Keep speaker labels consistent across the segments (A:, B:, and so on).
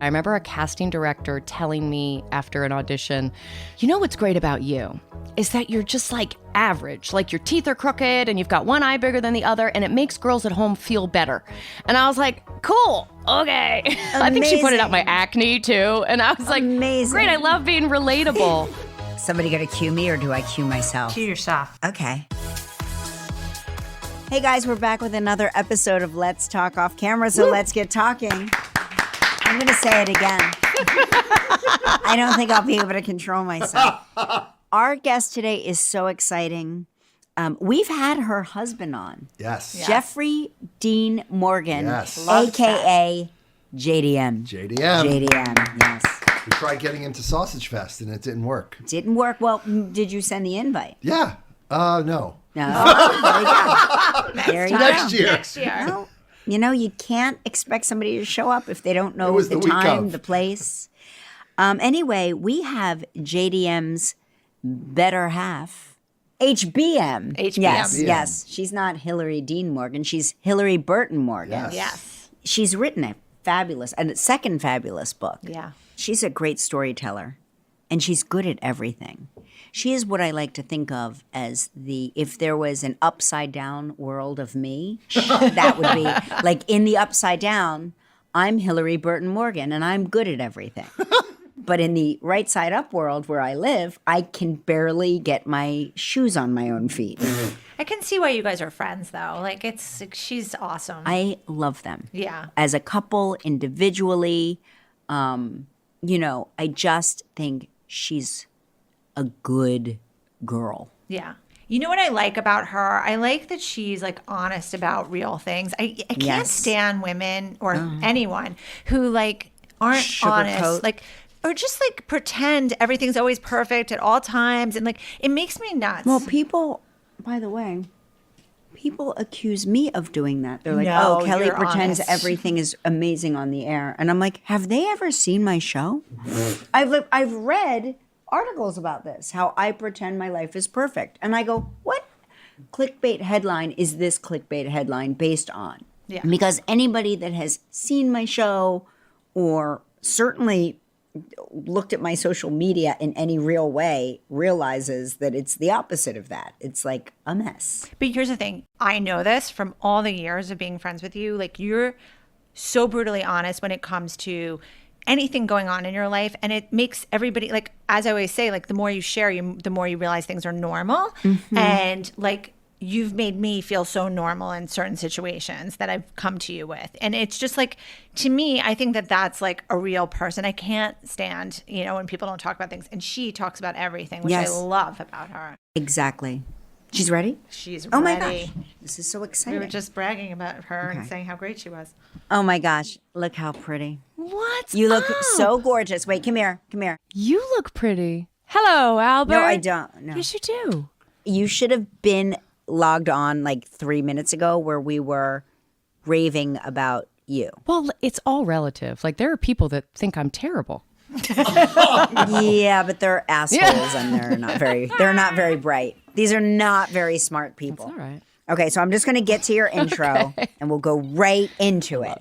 A: I remember a casting director telling me after an audition, you know what's great about you is that you're just like average, like your teeth are crooked and you've got one eye bigger than the other and it makes girls at home feel better. And I was like, cool, okay. I think she pointed out my acne too. And I was like, great, I love being relatable.
B: Somebody gonna cue me or do I cue myself?
C: Cue yourself.
B: Okay. Hey guys, we're back with another episode of Let's Talk Off Camera, so let's get talking. I'm going to say it again. I don't think I'll be able to control myself. Our guest today is so exciting. We've had her husband on.
D: Yes.
B: Jeffrey Dean Morgan,
D: Yes.
B: a.k.a. JDM.
D: JDM.
B: JDM, yes.
D: We tried getting him to Sausage Fest, and it didn't work.
B: Didn't work. Well, did you send the invite?
D: Yeah. No.
B: No. There you go.
D: Next year.
C: Next year.
B: No. You know, you can't expect somebody to show up if they don't know
D: was
B: the
D: the week
B: time,
D: of.
B: the place. Anyway, we have JDM's better half, HBM.
C: HBM.
B: Yes,
D: HBM.
B: yes. She's not Hilarie Dean Morgan. She's Hilarie Burton Morgan.
D: Yes.
C: Yes.
B: She's written a second fabulous book.
C: Yeah.
B: She's a great storyteller, and she's good at everything. She is what I like to think of as if there was an upside down world of me, that would be like in the upside down, I'm Hilarie Burton Morgan and I'm good at everything. But in the right side up world where I live, I can barely get my shoes on my own feet.
C: I can see why you guys are friends, though. She's awesome.
B: I love them.
C: Yeah.
B: As a couple, individually, I just think she's a good girl.
C: Yeah. You know what I like about her? I like that she's honest about real things. I can't
B: Yes.
C: stand women or anyone who aren't
B: Sugarcoat.
C: honest. Or just pretend everything's always perfect at all times. And it makes me nuts.
B: Well, by the way, people accuse me of doing that. They're like,
C: No,
B: Kelly
C: you're
B: pretends
C: honest.
B: everything is amazing on the air. And I'm like, have they ever seen my show? I've read articles about this, how I pretend my life is perfect. And I go, what clickbait headline is this clickbait headline based on?
C: Yeah.
B: Because anybody that has seen my show or certainly looked at my social media in any real way realizes that it's the opposite of that. It's like a mess.
C: But here's the thing. I know this from all the years of being friends with you. You're so brutally honest when it comes to anything going on in your life. And it makes everybody, as I always say, the more you share, the more you realize things are normal.
B: Mm-hmm.
C: And you've made me feel so normal in certain situations that I've come to you with. And it's just to me, I think that that's a real person. I can't stand, when people don't talk about things. And she talks about everything, which
B: Yes.
C: I love about her.
B: Exactly. She's ready?
C: She's
B: Oh
C: ready.
B: my gosh. This is so
C: We
B: exciting.
C: were just bragging about her and
B: Okay.
C: saying how great she was.
B: Oh my gosh. Look how pretty.
A: What?
B: You look so gorgeous. Wait, come here. Come here.
A: You look pretty. Hello, Albert.
B: No, I don't. No.
A: Yes, you do.
B: You should have been logged on 3 minutes ago where we were raving about you.
A: Well, it's all relative. There are people that think I'm terrible.
B: Yeah, but they're assholes and they're not very bright. These are not very smart people.
A: All right.
B: Okay, so I'm just going to get to your intro and we'll go right into it.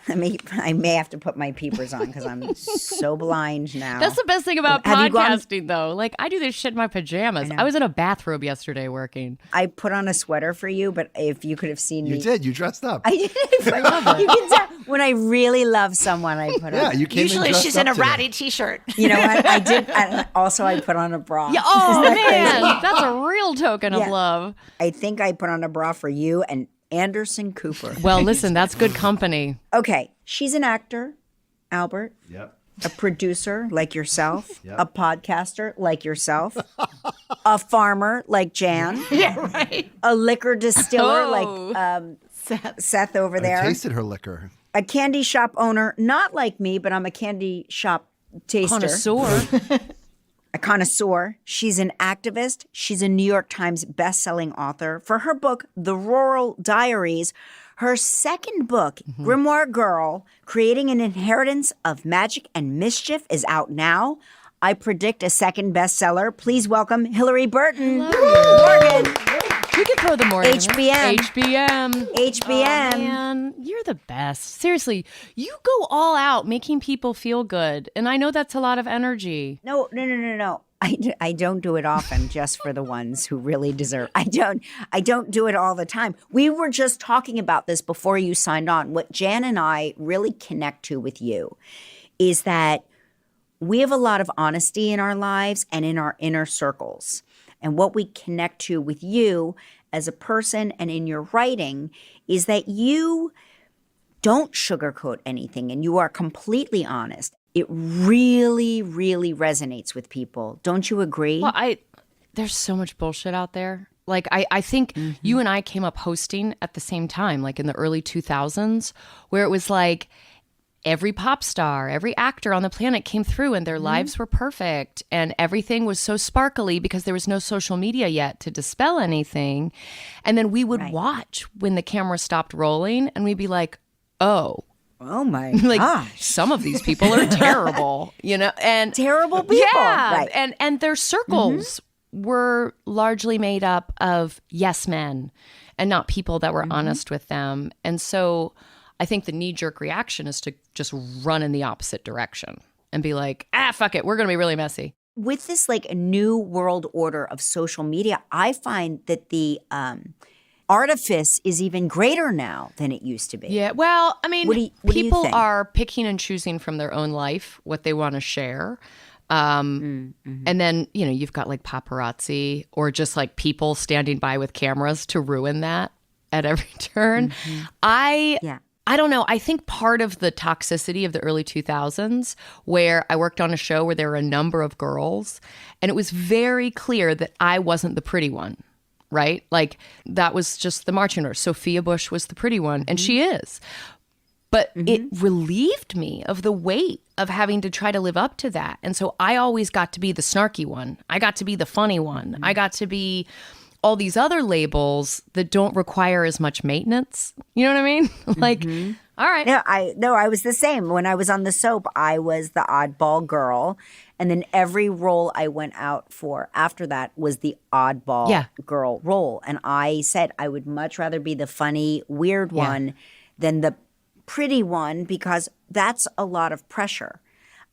B: I may have to put my peepers on because I'm so blind now.
A: That's the best thing about
B: Have you gone-
A: podcasting, though. I do this shit in my pajamas. I was in a bathrobe yesterday working.
B: I put on a sweater for you, but if you could have seen me.
D: You did. You dressed up.
B: I did. You can tell when I really love someone, I put on.
D: Yeah, you came
C: Usually
D: in dressed
C: she's
D: up
C: in a
D: today.
C: ratty t-shirt.
B: You know what? I did. And also, I put on a bra.
A: Yeah, oh,
B: Isn't that
A: man.
B: crazy?
A: That's a real token
B: Yeah.
A: of love.
B: I think I put on a bra for you and Anderson Cooper.
A: Well, listen, that's good company.
B: Okay, she's an actor, Albert,
D: Yep.
B: a producer like yourself,
D: Yep.
B: a podcaster like yourself, a farmer like Jan,
C: Yeah, right.
B: a liquor distiller
A: Oh.
B: like Seth over
D: I
B: there,
D: tasted her liquor.
B: a candy shop owner, not like me, but I'm a candy shop taster.
A: Connoisseur.
B: A connoisseur. She's an activist. She's a New York Times best-selling author. For her book, The Rural Diaries, her second book, Grimoire Girl, Creating an Inheritance of Magic and Mischief, is out now. I predict a second bestseller. Please welcome Hilarie Burton Morgan.
A: You could throw the morning.
B: HBM.
A: HBM.
B: HBM.
A: Oh, man, you're the best. Seriously, you go all out making people feel good. And I know that's a lot of energy.
B: No. I don't do it often, just for the ones who really deserve. I don't do it all the time. We were just talking about this before you signed on. What Jan and I really connect to with you is that we have a lot of honesty in our lives and in our inner circles. And what we connect to with you as a person and in your writing is that you don't sugarcoat anything and you are completely honest. It really, really resonates with people. Don't you agree?
A: Well, there's so much bullshit out there. Like, I think you and I came up hosting at the same time, like in the early 2000s, where it was like every pop star, every actor on the planet came through and their lives were perfect and everything was so sparkly because there was no social media yet to dispel anything. And then we would watch when the camera stopped rolling and we'd be like, oh
B: my
A: like
B: gosh.
A: some of these people are terrible, and
B: Terrible people.
A: Yeah,
B: Right.
A: and their circles were largely made up of yes men and not people that were honest with them. And so I think the knee-jerk reaction is to just run in the opposite direction and be like, fuck it, we're going to be really messy.
B: With this like new world order of social media, I find that the artifice is even greater now than it used to be.
A: Yeah, well, I mean,
B: What do you
A: people
B: think?
A: are picking and choosing from their own life what they want to share. And then, you've got like paparazzi or just like people standing by with cameras to ruin that at every turn. I don't know. I think part of the toxicity of the early 2000s, where I worked on a show where there were a number of girls, and it was very clear that I wasn't the pretty one, right? Like, that was just the marching orders. Sophia Bush was the pretty one, and she is. But it relieved me of the weight of having to try to live up to that. And so I always got to be the snarky one. I got to be the funny one. I got to be all these other labels that don't require as much maintenance. You know what I mean? Like, all right.
B: I was the same. When I was on the soap, I was the oddball girl. And then every role I went out for after that was the oddball girl role. And I said I would much rather be the funny, weird one than the pretty one, because that's a lot of pressure.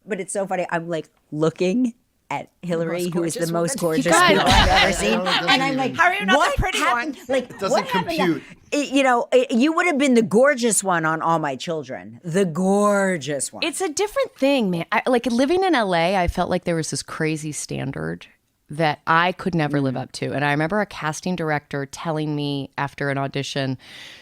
B: But it's so funny. I'm like looking at Hilarie, who is the most gorgeous girl I've ever seen. And I'm like,
C: how are you not
B: what
C: the pretty
B: happened?
C: one?
B: Like,
D: It doesn't
B: what happened?
D: compute.
B: You would have been the gorgeous one on All My Children. The gorgeous one.
A: It's a different thing, man. Like living in LA, I felt like there was this crazy standard that I could never live up to. And I remember a casting director telling me after an audition,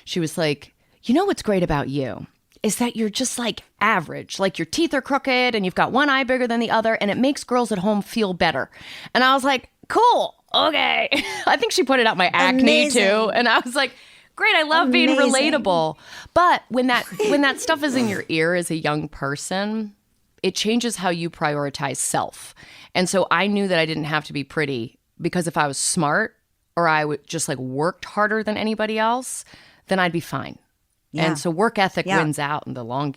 A: she was like, what's great about you is that you're just like average, like your teeth are crooked and you've got one eye bigger than the other and it makes girls at home feel better. And I was like, cool, okay. I think she pointed out my acne too. And I was like, great, I love being relatable. But when that stuff is in your ear as a young person, it changes how you prioritize self. And so I knew that I didn't have to be pretty, because if I was smart or I would just like worked harder than anybody else, then I'd be fine.
B: Yeah.
A: And so work ethic wins out in the long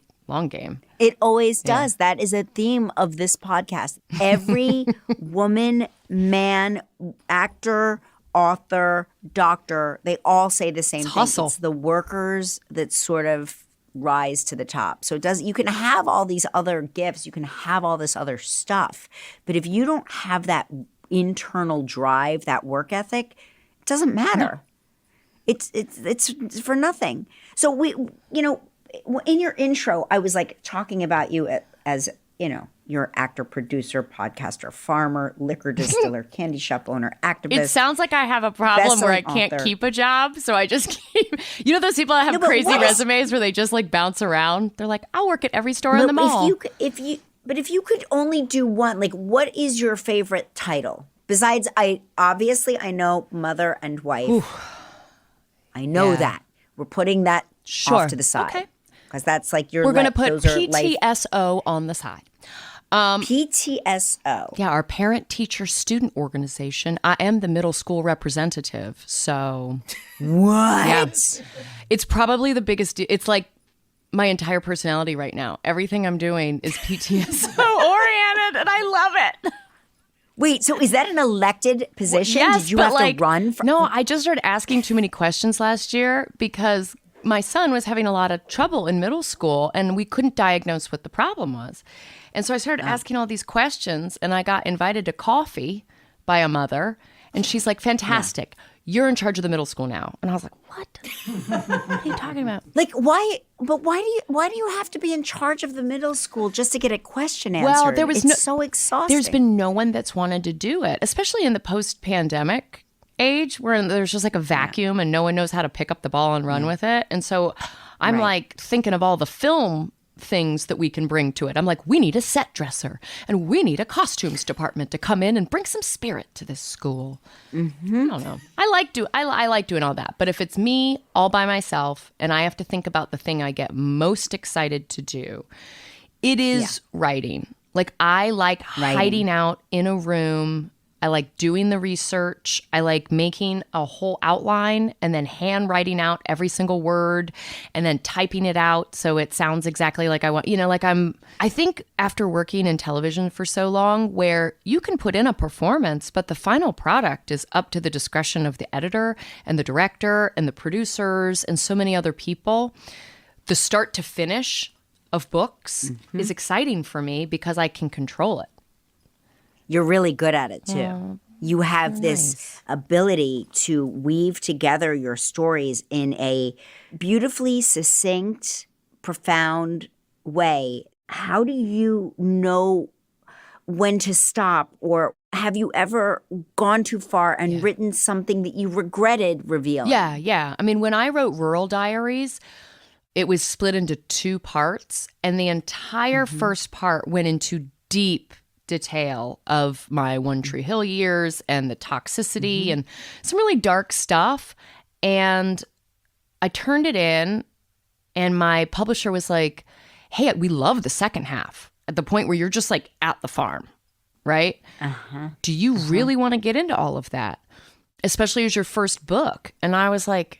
A: game.
B: It always does. That is a theme of this podcast. Every woman, man, actor, author, doctor, they all say the same thing.
A: Hustle.
B: It's the workers that sort of rise to the top. So you can have all these other gifts, you can have all this other stuff, but if you don't have that internal drive, that work ethic, it doesn't matter. It's for nothing. So in your intro, I was like talking about you as, you're actor, producer, podcaster, farmer, liquor distiller, candy shop owner, activist.
A: It sounds like I have a problem where I
B: best-selling
A: can't
B: author.
A: keep a job. So I just keep, those people that have
B: but
A: crazy
B: what is-
A: resumes where they just like bounce around. They're like, I'll work at every store in the mall.
B: If you could only do one, like, what is your favorite title? Besides, I know mother and wife. I know that. We're putting that off to the side.
A: Okay.
B: Because that's like your
A: We're going to put
B: those are life-
A: PTSO on the side.
B: PTSO.
A: Yeah, our parent teacher student organization. I am the middle school representative. So
B: What?
A: yeah, it's probably the biggest. It's like my entire personality right now. Everything I'm doing is PTSO oriented, and I love it.
B: Wait, so is that an elected position?
A: Yes,
B: Did you
A: but
B: have to run?
A: No, I just started asking too many questions last year because my son was having a lot of trouble in middle school and we couldn't diagnose what the problem was. And so I started asking all these questions and I got invited to coffee by a mother and she's like, fantastic. You're in charge of the middle school now. And I was like, what? What are you talking about?
B: Like, why? But why do you have to be in charge of the middle school just to get a question answered?
A: Well, there was
B: it's so exhausting.
A: There's been no one that's wanted to do it, especially in the post-pandemic age where there's just like a vacuum and no one knows how to pick up the ball and run with it. And so I'm like thinking of all the film things that we can bring to it. I'm like, we need a set dresser and we need a costumes department to come in and bring some spirit to this school. I don't know. I like doing all that. But if it's me all by myself and I have to think about the thing I get most excited to do, it is writing. Like I like hiding out in a room. I like doing the research. I like making a whole outline and then handwriting out every single word and then typing it out so it sounds exactly like I want. You know, like I think after working in television for so long where you can put in a performance, but the final product is up to the discretion of the editor and the director and the producers and so many other people. The start to finish of books is exciting for me because I can control it.
B: You're really good at it too. You have this ability to weave together your stories in a beautifully succinct, profound way. How do you know when to stop? Or have you ever gone too far and written something that you regretted revealing?
A: Yeah. I mean, when I wrote Rural Diaries, it was split into 2 parts, and the entire first part went into deep detail of my One Tree Hill years and the toxicity and some really dark stuff. And I turned it in and my publisher was like, hey, we love the second half at the point where you're just like at the farm, right? Do you really want to get into all of that? Especially as your first book. And I was like,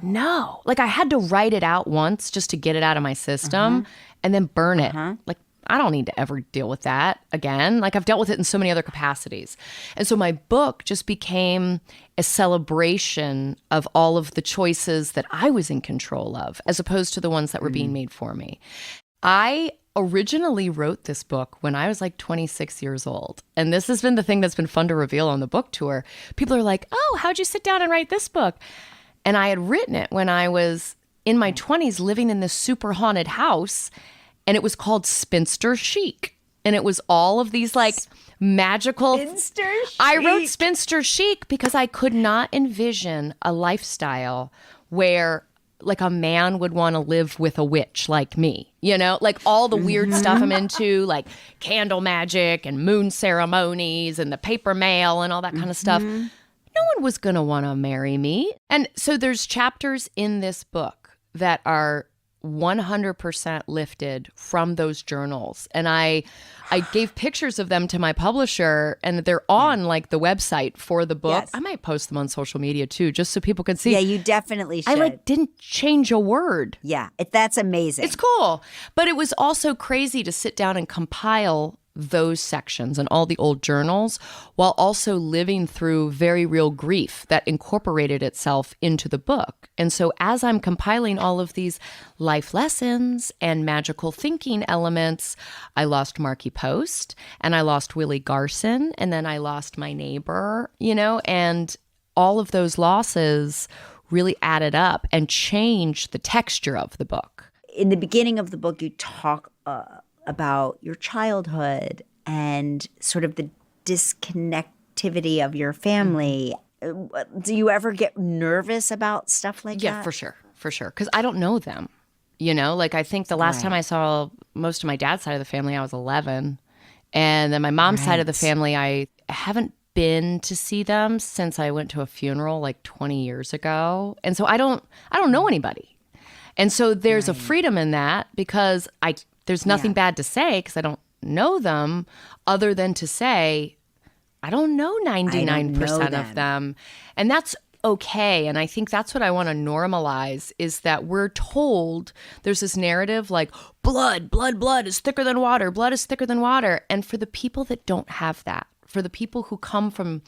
A: no. Like I had to write it out once just to get it out of my system and then burn it. Like I don't need to ever deal with that again. Like I've dealt with it in so many other capacities. And so my book just became a celebration of all of the choices that I was in control of, as opposed to the ones that were being made for me. I originally wrote this book when I was like 26 years old. And this has been the thing that's been fun to reveal on the book tour. People are like, oh, how'd you sit down and write this book? And I had written it when I was in my 20s living in this super haunted house. And it was called Spinster Chic. And it was all of these like magical.
B: Spinster Chic.
A: I wrote Spinster Chic because I could not envision a lifestyle where like a man would want to live with a witch like me, you know, like all the weird stuff I'm into, like candle magic and moon ceremonies and the paper mail and all that kind of stuff. No one was going to want to marry me. And so there's chapters in this book that are 100% lifted from those journals. And I gave pictures of them to my publisher and they're on like the website for the book.
B: Yes.
A: I might post them on social media too, just so people can see.
B: Yeah, you definitely should.
A: I like didn't change a word.
B: Yeah, that's amazing.
A: It's cool. But it was also crazy to sit down and compile those sections and all the old journals while also living through very real grief that incorporated itself into the book. And so as I'm compiling all of these life lessons and magical thinking elements, I lost Marky Post and I lost Willie Garson and then I lost my neighbor, you know, and all of those losses really added up and changed the texture of the book.
B: In the beginning of the book, you talk about your childhood and sort of the disconnectivity of your family. Do you ever get nervous about stuff like that?
A: Yeah, for sure. Because I don't know them. You know, like I think the last time I saw most of my dad's side of the family, I was 11. And then my mom's side of the family, I haven't been to see them since I went to a funeral like 20 years ago. And so I don't know anybody. And so there's a freedom in that because there's nothing bad to say because I don't know them other than to say, I don't know 99% of them. And that's okay. And I think that's what I want to normalize is that we're told there's this narrative like blood is thicker than water. Blood is thicker than water. And for the people that don't have that, for the people who come from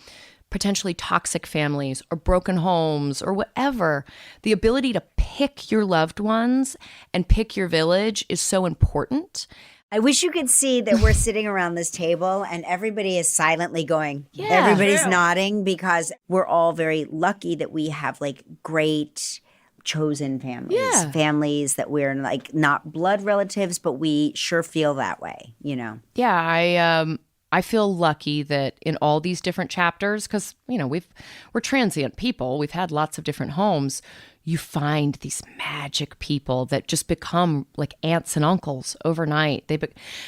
A: potentially toxic families or broken homes or whatever, the ability to pick your loved ones and pick your village is so important.
B: I wish you could see that we're sitting around this table and everybody is silently going,
A: Yeah.
B: everybody's nodding, because we're all very lucky that we have like great chosen families,
A: Yeah.
B: families that we're like not blood relatives, but we sure feel that way, you know?
A: Yeah, I feel lucky that in all these different chapters, because we're transient people, we've had lots of different homes. You find these magic people that just become like aunts and uncles overnight.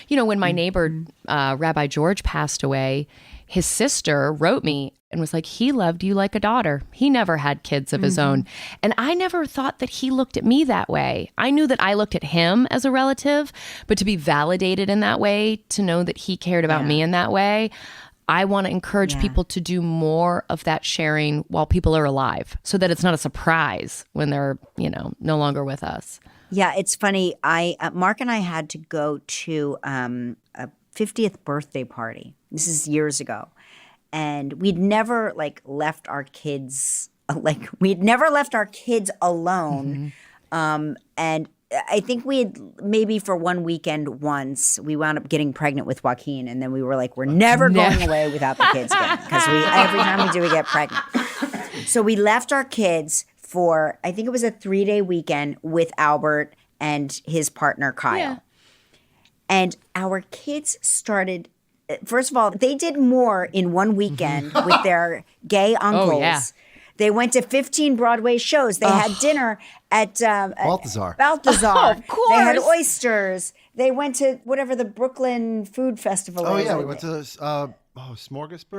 A: When my neighbor Rabbi George passed away, his sister wrote me and was like, he loved you like a daughter. He never had kids of his own. And I never thought that he looked at me that way. I knew that I looked at him as a relative, but to be validated in that way, to know that he cared about me in that way, I want to encourage people to do more of that sharing while people are alive, so that it's not a surprise when they're, no longer with us.
B: Yeah, it's funny. Mark and I had to go to a 50th birthday party. This is years ago. And we'd never left our kids alone. And I think we had maybe for one weekend once, we wound up getting pregnant with Joaquin. And then we were like, we're never going away without the kids again. Because every time we do, we get pregnant. So we left our kids for, I think it was a 3-day weekend with Albert and his partner, Kyle.
A: Yeah.
B: And our kids started, first of all, they did more in one weekend with their gay uncles.
A: Oh, yeah.
B: They went to 15 Broadway shows. They had dinner at
D: Balthazar.
B: Of
A: course.
B: They had oysters. They went to whatever the Brooklyn Food Festival
D: Oh
B: is.
D: yeah, we went to Smorgasburg.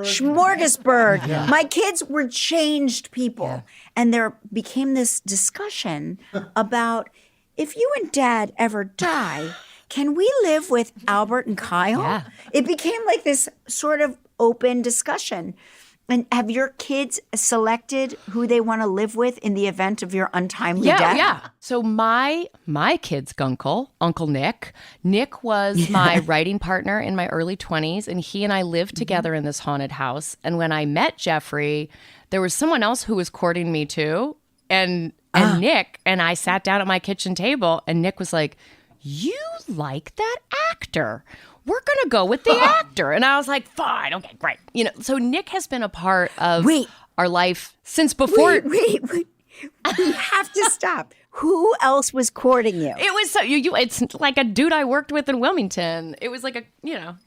B: Smorgasburg. My kids were changed people. And there became this discussion about, if you and Dad ever die, can we live with Albert and Kyle?
A: Yeah.
B: It became like this sort of open discussion. And have your kids selected who they want to live with in the event of your untimely death?
A: Yeah. So my kid's Uncle Nick was my writing partner in my early 20s, and he and I lived together in this haunted house. And when I met Jeffrey, there was someone else who was courting me too. And Nick and I sat down at my kitchen table, and Nick was like, "You like that actor? We're going to go with the actor." And I was like, fine, okay, great. So Nick has been a part of our life since before.
B: Wait. We have to stop. Who else was courting you?
A: It was it's like a dude I worked with in Wilmington. It was like a,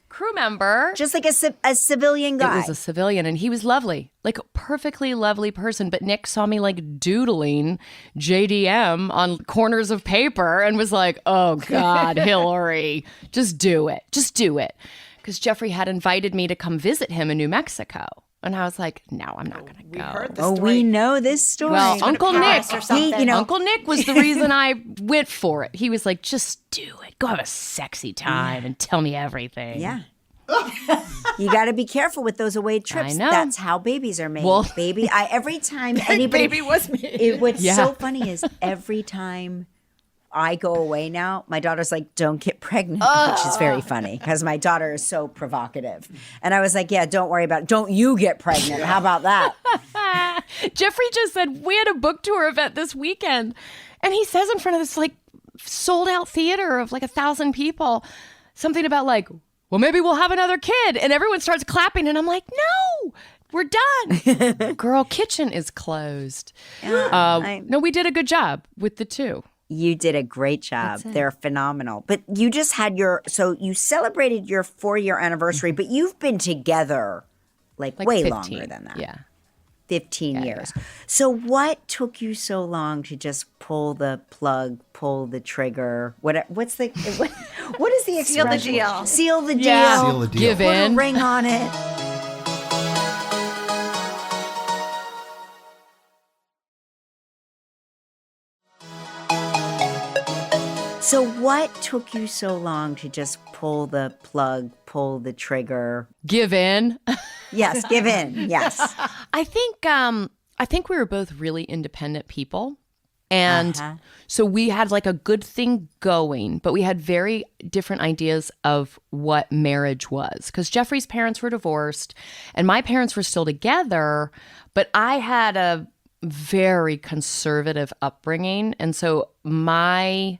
A: crew member.
B: Just like a civilian guy.
A: It was a civilian, and he was lovely, like a perfectly lovely person. But Nick saw me like doodling JDM on corners of paper and was like, "Oh God, Hilarie, just do it. Just do it." Because Jeffrey had invited me to come visit him in New Mexico. And I was like, "No, I'm not going to go."
C: We heard the
B: Oh,
C: story.
B: we know this story.
A: Well, Uncle Nick,
C: Paris or something.
A: Uncle Nick was the reason I went for it. He was like, "Just do it. Go have a sexy time and tell me everything."
B: Yeah. You got to be careful with those away trips.
A: I know.
B: That's how babies are made.
A: Well-
B: Every time anybody.
C: Baby was me.
B: What's
A: Yeah.
B: so funny is every time I go away now, my daughter's like, "Don't get pregnant," which is very funny because my daughter is so provocative. And I was like, "Yeah, don't worry about it. Don't you get pregnant. How about that?"
A: Jeffrey just said, we had a book tour event this weekend. And he says in front of this like sold out theater of like 1,000 people, something about like, well, maybe we'll have another kid. And everyone starts clapping. And I'm like, no, we're done. Girl, kitchen is closed. No, we did a good job with the two.
B: You did a great job. They're phenomenal. But you just had so you celebrated your 4-year anniversary, but you've been together like way
A: 15.
B: longer than that.
A: Yeah.
B: 15 years. So what took you so long to just pull the plug, pull the trigger? What is the expression?
C: Seal the deal.
B: Seal the deal.
A: Yeah.
D: Seal the deal.
A: Give
B: Put
A: in.
B: a ring on it. So what took you so long to just pull the plug, pull the trigger?
A: Give in.
B: Yes, give in. Yes.
A: I think we were both really independent people. And so we had like a good thing going, but we had very different ideas of what marriage was. Because Jeffrey's parents were divorced and my parents were still together, but I had a very conservative upbringing. And so my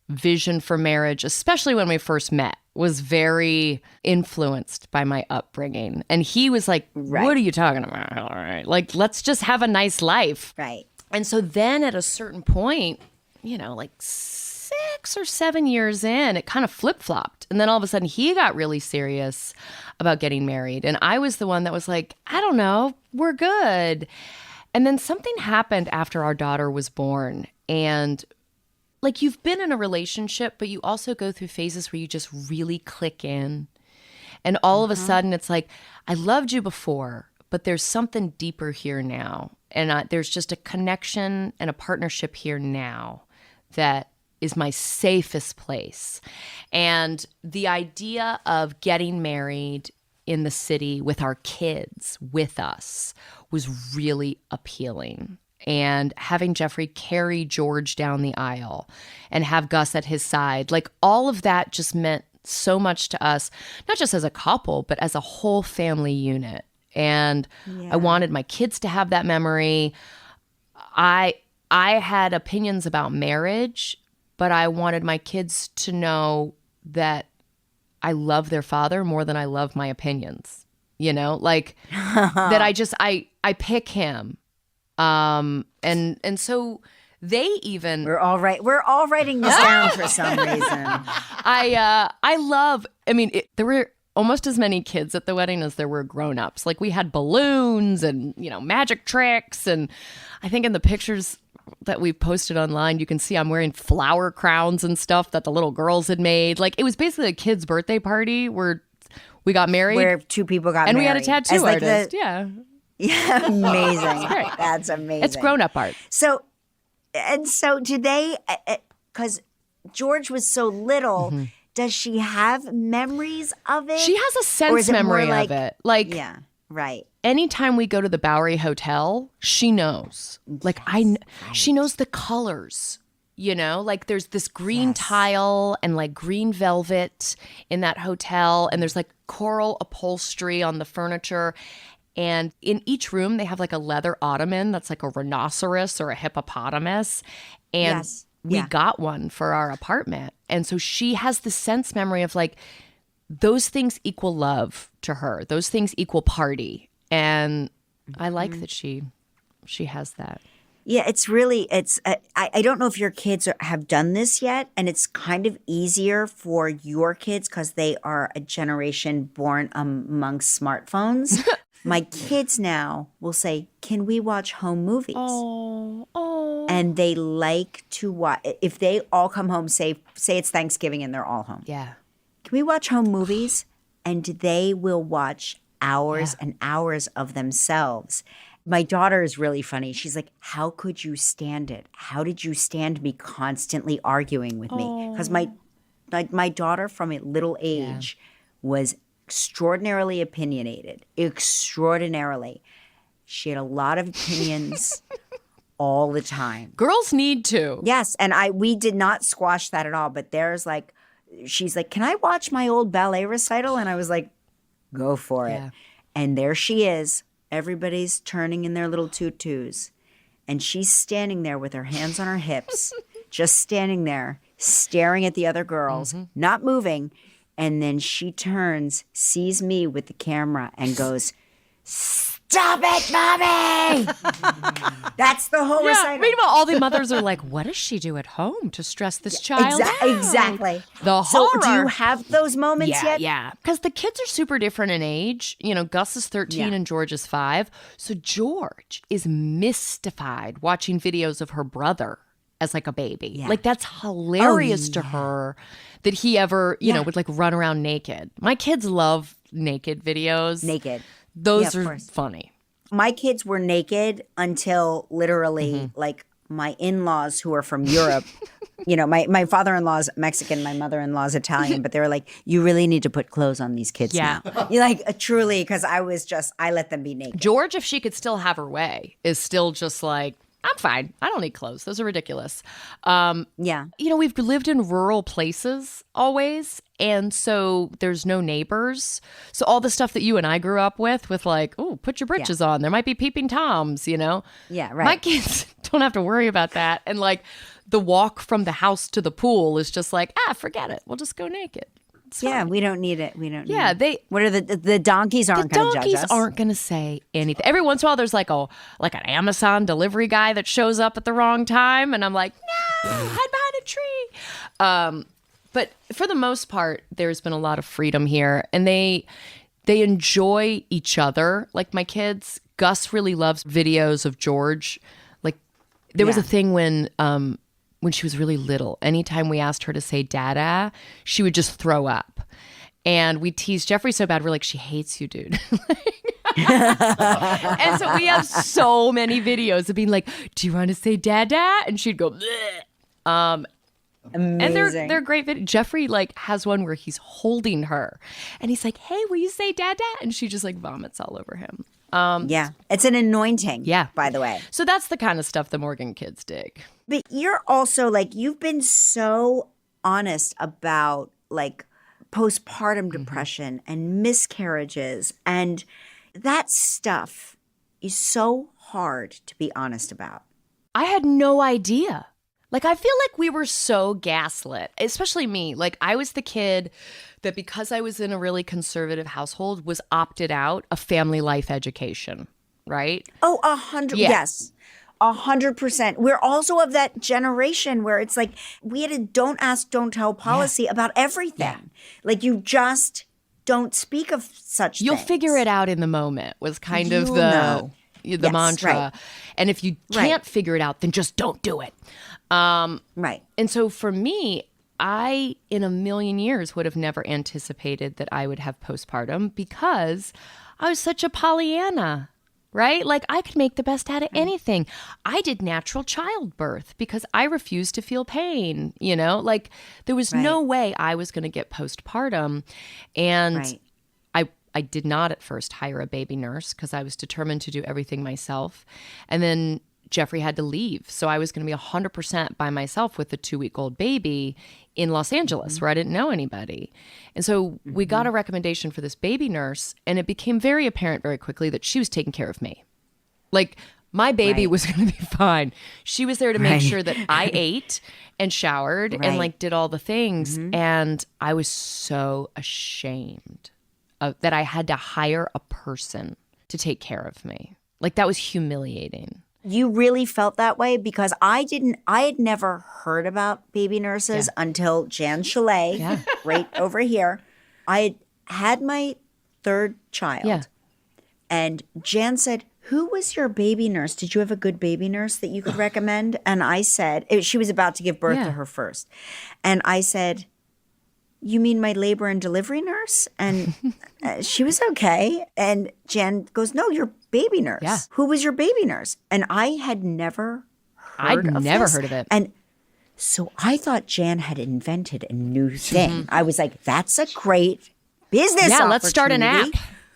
A: vision for marriage, especially when we first met, was very influenced by my upbringing. And he was like, what are you talking about? All right. Like, let's just have a nice life.
B: Right.
A: And so then at a certain point, like 6 or 7 years in, it kind of flip-flopped. And then all of a sudden he got really serious about getting married. And I was the one that was like, I don't know, we're good. And then something happened after our daughter was born. And like, you've been in a relationship, but you also go through phases where you just really click in. And all of a sudden it's like, I loved you before, but there's something deeper here now. And there's just a connection and a partnership here now that is my safest place. And the idea of getting married in the city with our kids with us was really appealing. And having Jeffrey carry George down the aisle and have Gus at his side, like all of that just meant so much to us, not just as a couple, but as a whole family unit. And I wanted my kids to have that memory. I had opinions about marriage, but I wanted my kids to know that I love their father more than I love my opinions, like that I pick him. And so they even
B: We're all writing this down for some reason.
A: there were almost as many kids at the wedding as there were grown-ups. Like we had balloons and, magic tricks. And I think in the pictures that we posted online, you can see I'm wearing flower crowns and stuff that the little girls had made. Like it was basically a kid's birthday party where we got married.
B: Where two people got
A: and
B: married.
A: And we had a tattoo artist. Yeah,
B: amazing. That's amazing.
A: It's grown-up art.
B: So do they, because George was so little, does she have memories of it?
A: She has a sense memory of it. Like,
B: yeah, right.
A: Anytime we go to the Bowery Hotel, she knows. Like she knows the colors. Like there's this green tile and like green velvet in that hotel, and there's like coral upholstery on the furniture. And in each room, they have like a leather ottoman that's like a rhinoceros or a hippopotamus. And we got one for our apartment. And so she has the sense memory of like, those things equal love to her. Those things equal party. And I like that she has that.
B: Yeah, I don't know if your kids have done this yet, and it's kind of easier for your kids because they are a generation born amongst smartphones. My kids now will say, can we watch home movies?
A: Oh.
B: And they like to watch. If they all come home, say it's Thanksgiving and they're all home.
A: Yeah.
B: Can we watch home movies? And they will watch hours and hours of themselves. My daughter is really funny. She's like, how could you stand it? How did you stand me constantly arguing with me? Because my daughter from a little age was extraordinarily opinionated, extraordinarily. She had a lot of opinions all the time.
A: Girls need to.
B: Yes, and we did not squash that at all, but she's like, can I watch my old ballet recital? And I was like, go for it. And there she is. Everybody's turning in their little tutus. And she's standing there with her hands on her hips, just standing there, staring at the other girls, not moving. And then she turns, sees me with the camera, and goes, stop it, Mommy! That's the whole recital.
A: Meanwhile, all the mothers are like, what does she do at home to stress this child out?
B: Exactly.
A: The horror.
B: So do you have those moments yet?
A: Yeah. Because the kids are super different in age. Gus is 13 and George is 5. So George is mystified watching videos of her brother as like a baby. Yeah. Like that's hilarious to her that he ever, would like run around naked. My kids love naked videos.
B: Naked.
A: Those are funny.
B: My kids were naked until literally like my in-laws who are from Europe. My father-in-law is Mexican, my mother-in-law is Italian, but they were like, you really need to put clothes on these kids now. You're like, truly, because I let them be naked.
A: George, if she could still have her way, is still just like, I'm fine. I don't need clothes. Those are ridiculous.
B: Yeah.
A: We've lived in rural places always. And so there's no neighbors. So all the stuff that you and I grew up with like, oh, put your britches on. There might be peeping Toms,
B: Yeah, right.
A: My kids don't have to worry about that. And like the walk from the house to the pool is just like, forget it. We'll just go naked.
B: Yeah, we don't need it. We don't.
A: Yeah,
B: need it. What are the donkeys aren't going to judge us?
A: The donkeys aren't going to say anything. Every once in a while, there's like an Amazon delivery guy that shows up at the wrong time, and I'm like, no, hide behind a tree. But for the most part, there's been a lot of freedom here, and they enjoy each other. Like my kids, Gus really loves videos of George. Like there was a thing when she was really little, anytime we asked her to say dada, she would just throw up. And we teased Jeffrey so bad, we're like, she hates you, dude. And so we have so many videos of being like, do you want to say dada? And she'd go, bleh.
B: Amazing.
A: And they're great videos. Jeffrey like has one where he's holding her and he's like, hey, will you say dada? And she just like vomits all over him.
B: Yeah, it's an anointing.
A: Yeah.
B: By the way.
A: So that's the kind of stuff the Morgan kids dig.
B: But you're also like, you've been so honest about like postpartum depression and miscarriages. And that stuff is so hard to be honest about.
A: I had no idea. Like, I feel like we were so gaslit, especially me. Like, I was the kid that because I was in a really conservative household was opted out of family life education, right?
B: Oh, 100.
A: Yeah.
B: Yes. 100%. We're also of that generation where it's like we had a don't ask, don't tell policy about everything.
A: Yeah.
B: Like you just don't speak of such
A: You'll
B: things.
A: figure it out in the moment was kind of
B: You'll
A: the
B: know. Yes,
A: mantra.
B: right.
A: And if you can't figure it out, then just don't do it.
B: Right.
A: And so for me, I, in a million years, would have never anticipated that I would have postpartum because I was such a Pollyanna, right? Like I could make the best out of anything. I did natural childbirth because I refused to feel pain, like there was no way I was going to get postpartum. And I did not at first hire a baby nurse because I was determined to do everything myself. And then Jeffrey had to leave. So I was going to be 100% by myself with a 2-week-old baby in Los Angeles where I didn't know anybody. And so we got a recommendation for this baby nurse, and it became very apparent very quickly that she was taking care of me. Like my baby was going to be fine. She was there to make sure that I ate and showered and like did all the things. And I was so ashamed that I had to hire a person to take care of me. Like that was humiliating.
B: You really felt that way? Because I had never heard about baby nurses until Jan Chalet, right over here. I had my third child.
A: Yeah.
B: And Jan said, who was your baby nurse? Did you have a good baby nurse that you could recommend? And I said, she was about to give birth to her first. And I said, you mean my labor and delivery nurse? And she was okay. And Jan goes, no, your baby nurse.
A: Yeah.
B: Who was your baby nurse? And I had never heard of it. And so I thought Jan had invented a new thing. I was like, that's a great business opportunity.
A: Let's start an app.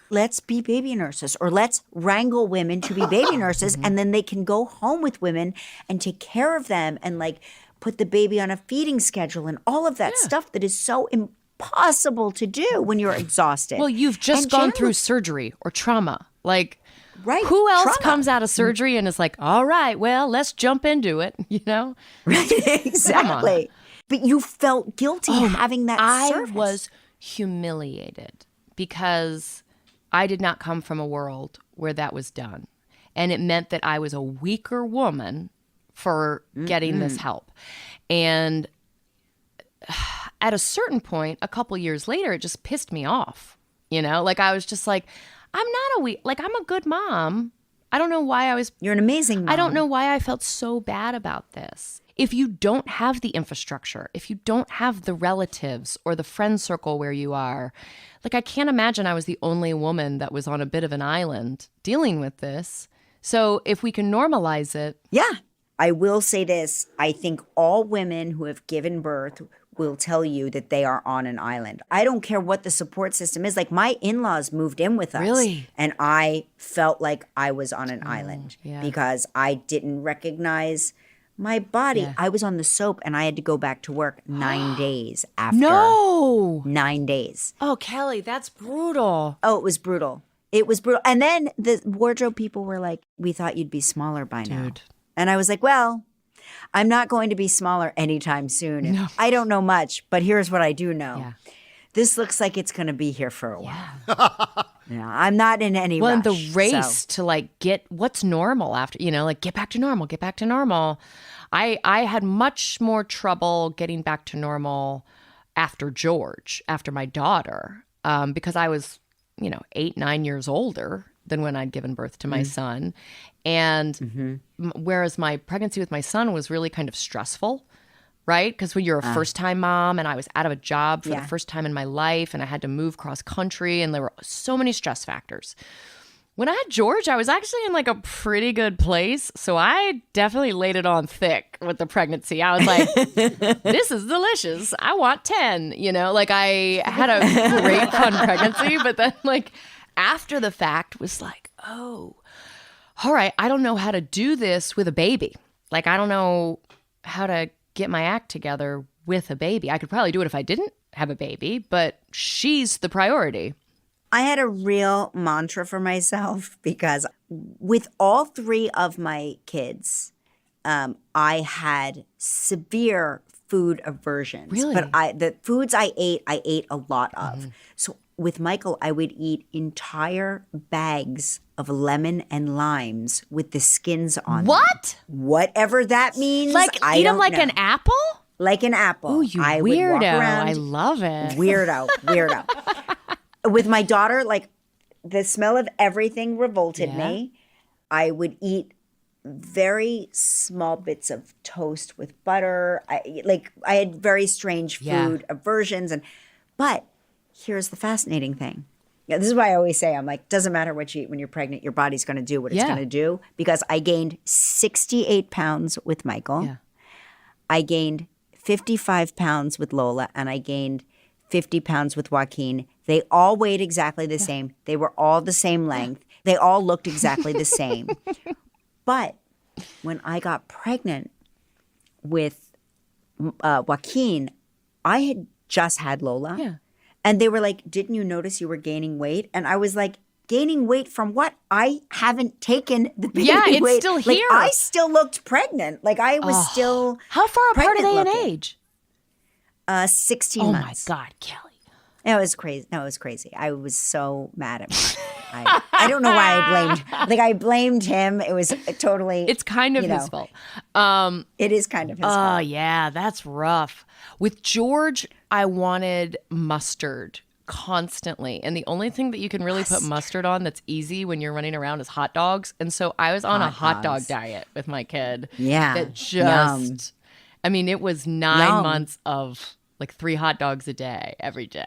B: Let's be baby nurses, or let's wrangle women to be baby nurses. And then they can go home with women and take care of them and like put the baby on a feeding schedule and all of that stuff that is so impossible to do when you're exhausted.
A: Well, you've just gone through surgery or trauma. Like, who else comes out of surgery and is like, all right, well, let's jump into it,
B: Right, exactly. But you felt guilty having that service.
A: I was humiliated because I did not come from a world where that was done. And it meant that I was a weaker woman for getting this help. And at a certain point, a couple years later, it just pissed me off. Like I was just like, I'm a good mom. I don't know why You're
B: an amazing mom.
A: I don't know why I felt so bad about this. If you don't have the infrastructure, if you don't have the relatives or the friend circle where you are, like I can't imagine I was the only woman that was on a bit of an island dealing with this. So if we can normalize it.
B: Yeah. I will say this. I think all women who have given birth will tell you that they are on an island. I don't care what the support system is. Like my in-laws moved in with us.
A: Really?
B: And I felt like I was on an island
A: yeah.
B: because I didn't recognize my body.
A: Yeah.
B: I was on the soap and I had to go back to work 9 days after.
A: No.
B: 9 days.
A: Oh, Kelly, that's brutal.
B: Oh, it was brutal. It was brutal. And then the wardrobe people were like, we thought you'd be smaller by now.
A: Dude.
B: And I was like, well, I'm not going to be smaller anytime soon.
A: No.
B: I don't know much, but here's what I do know.
A: Yeah.
B: This looks like it's going to be here for a while. Yeah, I'm not in any
A: Well,
B: rush.
A: and the race
B: so.
A: to like get what's normal after, like get back to normal, get back to normal. I had much more trouble getting back to normal after George, after my daughter, because I was, 8, 9 years older than when I'd given birth to my son. And whereas my pregnancy with my son was really kind of stressful, right? Because when you're a first-time mom and I was out of a job for the first time in my life and I had to move cross country and there were so many stress factors. When I had George, I was actually in like a pretty good place. So I definitely laid it on thick with the pregnancy. I was like, this is delicious. I want 10, like I had a great fun pregnancy, but then like after the fact was like, oh, all right, I don't know how to do this with a baby. Like, I don't know how to get my act together with a baby. I could probably do it if I didn't have a baby, but she's the priority.
B: I had a real mantra for myself because with all 3 of my kids, I had severe food aversions.
A: Really?
B: But the foods I ate a lot of. So with Michael, I would eat entire bags of lemon and limes with the skins on them.
A: What?
B: Whatever that means.
A: Like
B: I
A: eat
B: don't
A: them like
B: know.
A: an apple?
B: Like an apple.
A: Oh, you
B: I would walk
A: weirdo.
B: around,
A: I love it.
B: Weirdo. With my daughter, like the smell of everything revolted me. I would eat very small bits of toast with butter. I had very strange food aversions, but here's the fascinating thing. Yeah, this is why I always say, I'm like, doesn't matter what you eat when you're pregnant, your body's going to do what it's going to do. Because I gained 68 pounds with Michael.
A: Yeah.
B: I gained 55 pounds with Lola, and I gained 50 pounds with Joaquin. They all weighed exactly the same. They were all the same length. They all looked exactly the same. But when I got pregnant with Joaquin, I had just had Lola.
A: Yeah.
B: And they were like, didn't you notice you were gaining weight? And I was like, gaining weight from what? I haven't taken the baby
A: it's
B: weight.
A: still
B: Like,
A: here.
B: I still looked pregnant. Like I was still
A: How far apart are they in
B: pregnant-looking.
A: age?
B: 16
A: Oh
B: months.
A: my God, Kelly.
B: It was crazy. No, it was crazy. I was so mad at me. I don't know why I blamed him. It was totally.
A: It's kind of his fault.
B: It is kind of his
A: Oh,
B: fault.
A: yeah, that's rough. With George, I wanted mustard constantly. And the only thing that you can really put mustard on that's easy when you're running around is hot dogs. And so I was on a hot dog diet with my kid.
B: Yeah.
A: That just,
B: Yum.
A: I mean, it was 9 months of like 3 hot dogs a day, every day.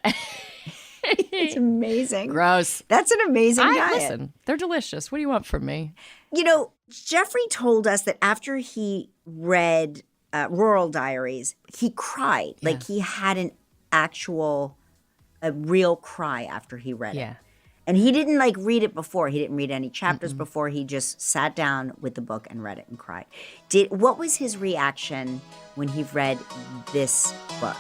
B: It's amazing.
A: Gross.
B: That's an amazing diet.
A: Listen, they're delicious. What do you want from me?
B: You know, Jeffrey told us that after he read Rural Diaries, he cried.
A: Yeah.
B: Like he had a real cry after he read
A: Yeah.
B: it. And he didn't like read it before. He didn't read any chapters before. He just sat down with the book and read it and cried. What was his reaction when he read this book?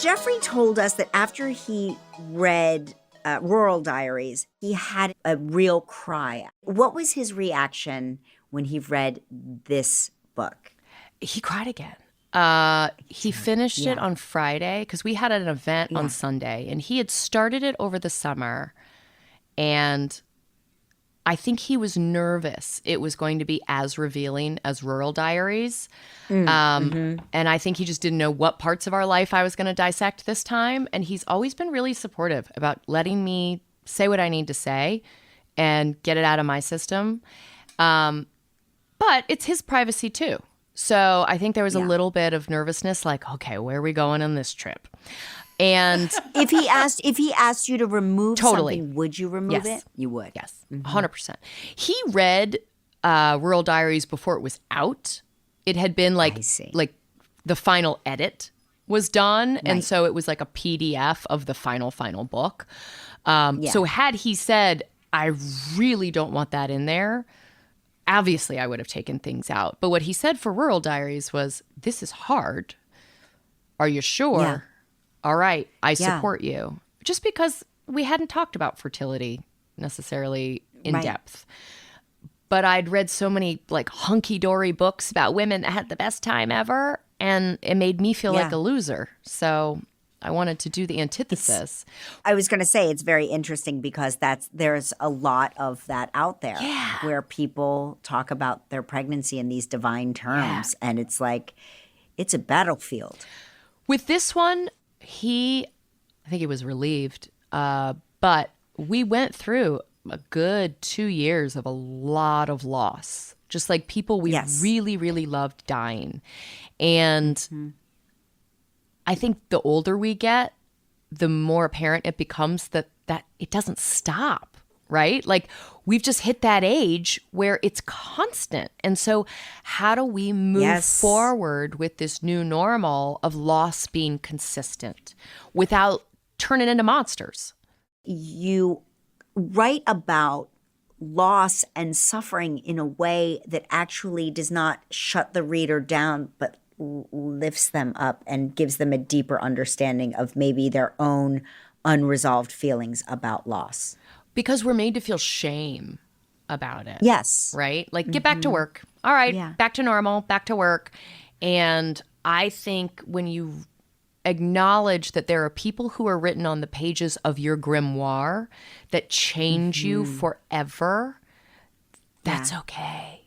B: Jeffrey told us that after he read Rural Diaries, he had a real cry. What was his reaction when he read this book?
A: He cried again. He finished it on Friday because we had an event on Sunday, and he had started it over the summer. And I think he was nervous it was going to be as revealing as Rural Diaries. And I think he just didn't know what parts of our life I was going to dissect this time. And he's always been really supportive about letting me say what I need to say and get it out of my system. But it's his privacy too. So I think there was a little bit of nervousness, like, okay, where are we going on this trip? And
B: If he asked you to remove
A: Totally.
B: something, would you remove
A: Yes.
B: it? You would.
A: yes, 100%. He read Rural Diaries before it was out. It had been
B: I see.
A: like the final edit was done. And
B: Right.
A: so it was like a PDF of the final book. So had he said, I really don't want that in there, obviously I would have taken things out. But what he said for Rural Diaries was, this is hard. Are you sure?
B: Yeah.
A: All right, I
B: Yeah.
A: support you. Just because we hadn't talked about fertility necessarily in
B: Right.
A: depth. But I'd read so many like hunky-dory books about women that had the best time ever, and it made me feel like
B: Yeah.
A: a loser. So I wanted to do the antithesis.
B: I was going to say it's very interesting because there's a lot of that out there where people talk about their pregnancy in these divine terms, and it's like it's a battlefield.
A: With this one, I think he was relieved, but we went through a good 2 years of a lot of loss, just like people we
B: Yes.
A: really, really loved dying. And I think the older we get, the more apparent it becomes that it doesn't stop, right? Like we've just hit that age where it's constant. And so how do we move
B: Yes.
A: forward with this new normal of loss being consistent without turning into monsters?
B: You write about loss and suffering in a way that actually does not shut the reader down, but lifts them up and gives them a deeper understanding of maybe their own unresolved feelings about loss.
A: Because we're made to feel shame about it.
B: Yes.
A: Right? Like, get back to work. All right,
B: Yeah.
A: back to normal, back to work. And I think when you acknowledge that there are people who are written on the pages of your grimoire that change you forever, that's okay.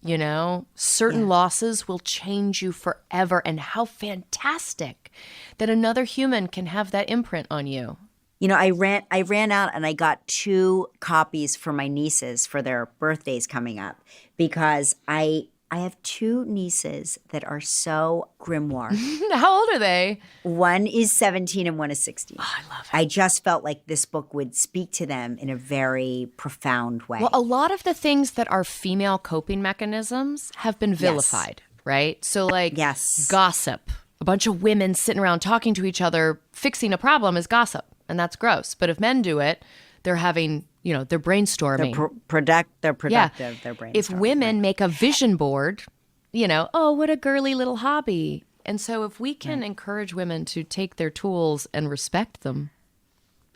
A: You know, certain losses will change you forever. And how fantastic that another human can have that imprint on you.
B: You know, I ran out and I got 2 copies for my nieces for their birthdays coming up because I have 2 nieces that are so grimoire.
A: How old are they?
B: One is 17 and one is 16.
A: Oh, I love it.
B: I just felt like this book would speak to them in a very profound way.
A: Well, a lot of the things that are female coping mechanisms have been vilified, right? So like
B: Yes.
A: gossip, a bunch of women sitting around talking to each other, fixing a problem is gossip, and that's gross. But if men do it, they're having, they're brainstorming.
B: They're productive. They're brainstorming.
A: If women make a vision board, oh, what a girly little hobby. And so if we can encourage women to take their tools and respect them,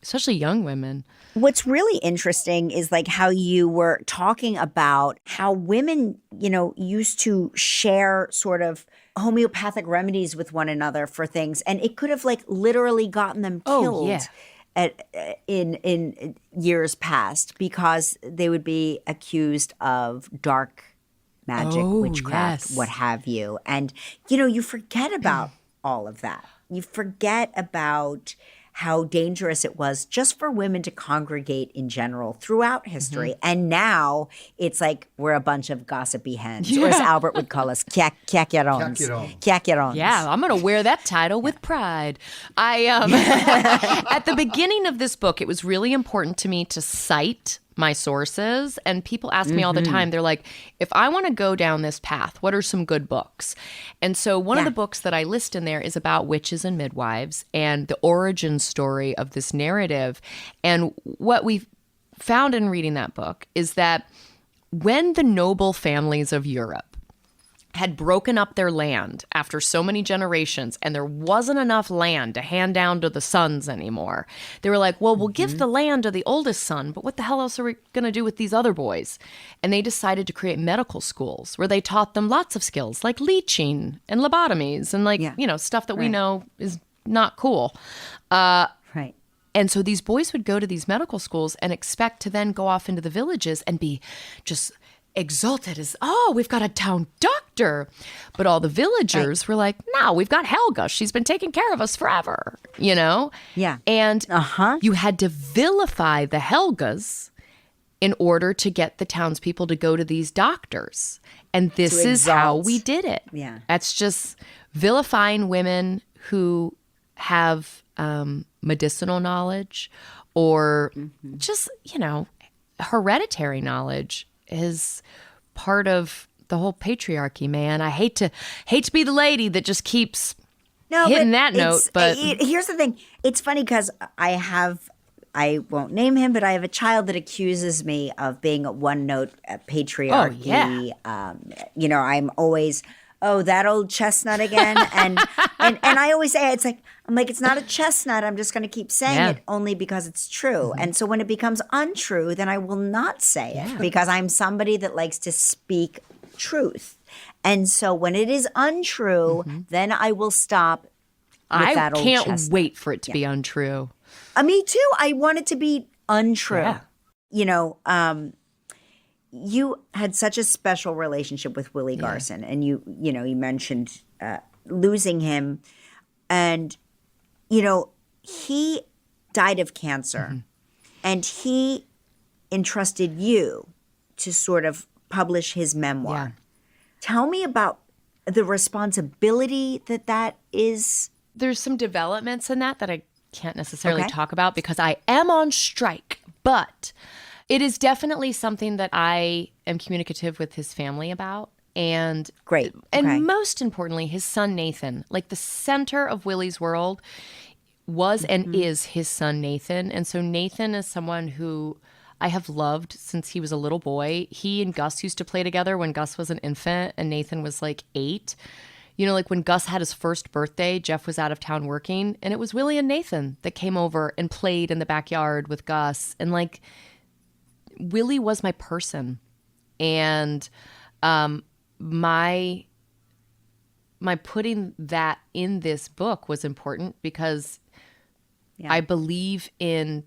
A: especially young women.
B: What's really interesting is like how you were talking about how women, used to share sort of homeopathic remedies with one another for things, and it could have like literally gotten them killed.
A: Oh, yeah.
B: In years past because they would be accused of dark magic,
A: Oh,
B: witchcraft,
A: yes.
B: what have you. And, you forget about all of that. You forget about how dangerous it was just for women to congregate in general throughout history. And now it's like we're a bunch of gossipy hens, or as Albert would call us, caquerons. Caquerons.
A: Yeah, I'm going to wear that title with pride. I at the beginning of this book, it was really important to me to cite my sources. And people ask me all the time, they're like, if I want to go down this path, what are some good books? And so one of the books that I list in there is about witches and midwives and the origin story of this narrative. And what we found in reading that book is that when the noble families of Europe had broken up their land after so many generations and there wasn't enough land to hand down to the sons anymore, they were like, well, we'll give the land to the oldest son, but what the hell else are we going to do with these other boys? And they decided to create medical schools where they taught them lots of skills like leeching and lobotomies and like, stuff that we know is not cool.
B: Right.
A: And so these boys would go to these medical schools and expect to then go off into the villages and be just exalted as, oh, we've got a town doctor. But all the villagers were like, no, we've got Helga. She's been taking care of us forever,
B: Yeah.
A: And you had to vilify the Helgas in order to get the townspeople to go to these doctors. And this is how
B: exalt.
A: we did it.
B: Yeah.
A: That's just vilifying women who have medicinal knowledge or just, hereditary knowledge is part of the whole patriarchy, man. I hate to be the lady that just keeps hitting that note, but
B: here's the thing. It's funny because I won't name him, but I have a child that accuses me of being a one-note patriarchy.
A: Oh,
B: yeah. I'm always, that old chestnut again. and I always say, I'm like, it's not a chestnut. I'm just going to keep saying it only because it's true. And so when it becomes untrue, then I will not say it because I'm somebody that likes to speak truth. And so when it is untrue, then I will stop with that old chestnut.
A: I can't wait for it to be untrue.
B: Me too. I want it to be untrue.
A: Yeah.
B: You had such a special relationship with Willie Garson, and you mentioned losing him, and he died of cancer, and he entrusted you to sort of publish his memoir.
A: Yeah.
B: Tell me about the responsibility that is.
A: There's some developments in that I can't necessarily talk about because I am on strike, but it is definitely something that I am communicative with his family about. And
B: great.
A: And most importantly, his son, Nathan, like the center of Willie's world was and is his son, Nathan. And so Nathan is someone who I have loved since he was a little boy. He and Gus used to play together when Gus was an infant and Nathan was like 8. Like when Gus had his first birthday, Jeff was out of town working, and it was Willie and Nathan that came over and played in the backyard with Gus. And like, Willie was my person. And my putting that in this book was important because I believe in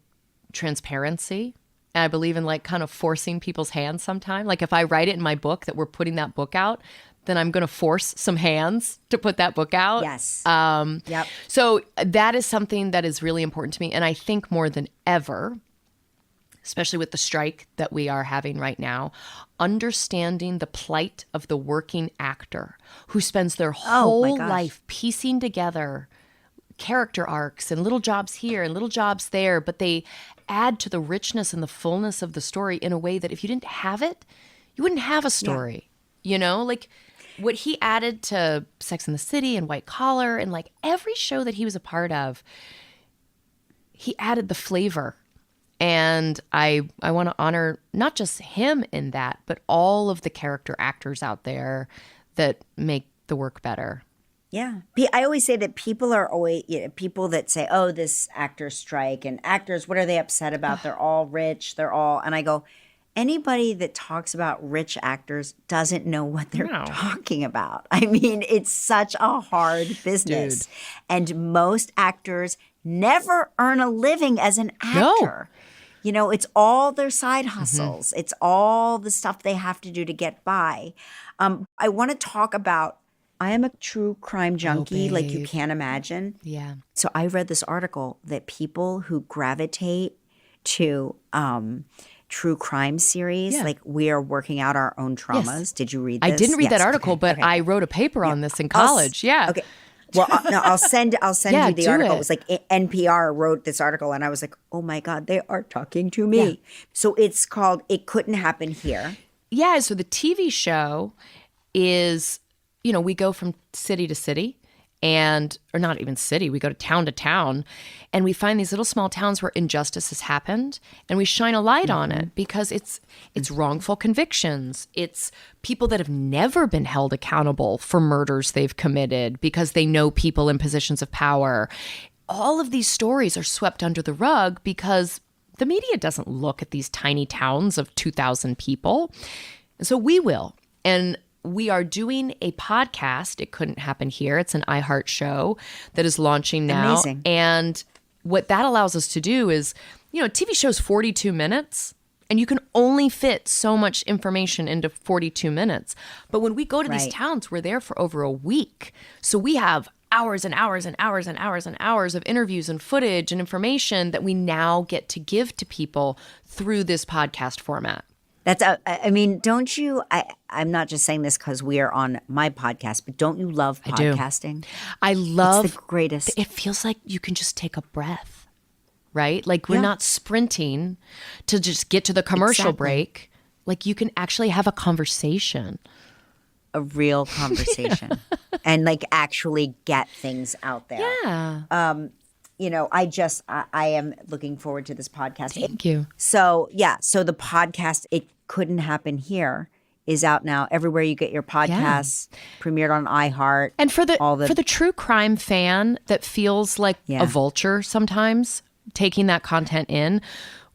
A: transparency. And I believe in like kind of forcing people's hands sometime. Like if I write it in my book that we're putting that book out, then I'm going to force some hands to put that book out.
B: Yes.
A: Yep. So that is something that is really important to me. And I think more than ever, especially with the strike that we are having right now, understanding the plight of the working actor who spends their whole life piecing together character arcs and little jobs here and little jobs there, but they add to the richness and the fullness of the story in a way that if you didn't have it, you wouldn't have a story. Like what he added to Sex and the City and White Collar and like every show that he was a part of, he added the flavor. And I want to honor not just him in that, but all of the character actors out there that make the work better.
B: Yeah. I always say that people are always, people that say, oh, this actor strike and actors, what are they upset about? They're all rich. And I go, anybody that talks about rich actors doesn't know what they're talking about. I mean, it's such a hard business.
A: Dude.
B: And most actors never earn a living as an actor. No. It's all their side hustles. It's all the stuff they have to do to get by. I want to talk about, I am a true crime junkie like you can't imagine.
A: Yeah.
B: So I read this article that people who gravitate to true crime series, like we are working out our own traumas. Yes. Did you read this?
A: I didn't read that article, but I wrote a paper on this in college. Okay.
B: Well, no, I'll send you the article. It was like NPR wrote this article, and I was like, oh my God, they are talking to me. Yeah. So it's called It Couldn't Happen Here.
A: Yeah. So the TV show is, we go from city to city or not even city, we go to town, and we find these little small towns where injustice has happened, and we shine a light on it because it's wrongful convictions. It's people that have never been held accountable for murders they've committed because they know people in positions of power. All of these stories are swept under the rug because the media doesn't look at these tiny towns of 2,000 people. And so we will. And we are doing a podcast. It Couldn't Happen Here. It's an iHeart show that is launching now.
B: Amazing.
A: And what that allows us to do is, TV show's 42 minutes, and you can only fit so much information into 42 minutes. But when we go to these towns, we're there for over a week. So we have hours and hours and hours and hours and hours of interviews and footage and information that we now get to give to people through this podcast format.
B: I mean, don't you, I'm not just saying this because we are on my podcast, but don't you love
A: do.
B: podcasting?
A: I love
B: It's the greatest.
A: It feels like you can just take a breath, right? Like we're not sprinting to just get to the commercial break. Like you can actually have a conversation.
B: A real conversation and like actually get things out there.
A: Yeah.
B: You know, I am looking forward to this podcast.
A: Thank you.
B: So the podcast, It Couldn't Happen Here, is out now everywhere you get your podcasts, premiered on iHeart.
A: And for the true crime fan that feels like a vulture sometimes taking that content in,